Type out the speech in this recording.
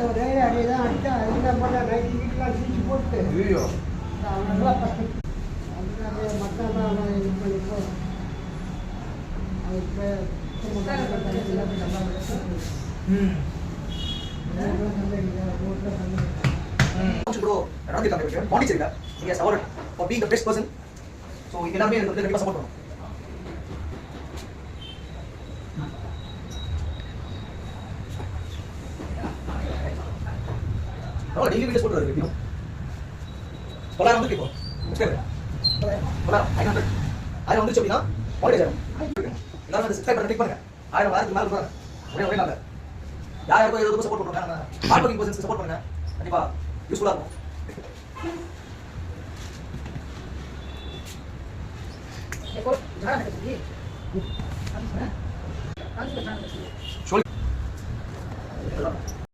ஒரே அடிதான் அடிச்சா அதில் போட்ட நைட்டு வீட்டுலாம் சீச்சு போட்டு ஐயோ அவங்களாம் அதுக்காக மட்டெல்லாம் இது பண்ணிப்போ அது பாண்டிச்சேரியில் yes awarded for being the best person. So இது எல்லாமே எனக்கு கண்டிப்பாக சப்போர்ட் பண்ணும். டெய்லி வீடியோஸ் போட்டு வருது. 900 வந்து இப்போ சப்ஸ்கிரைபர் 900 1000 வந்துச்சு அப்படின்னா மானிடைஸ் ஆகும். எல்லாரும் வந்து சப்ஸ்கிரைப் பண்ணி கிளிக் பண்ணுங்க. 1000 வாரத்துக்கு மேல கொடுங்க. ஒரே நாள்ல யாருக்கும் ஏதோ சப்போர்ட் பண்ணுங்க. ஹார்ட் ஒர்க்கிங் பர்சன்ஸ்க்கு சப்போர்ட் பண்ணுங்க. கண்டிப்பா யூஸ்ஃபுல்லா இருக்கும். சொல்லு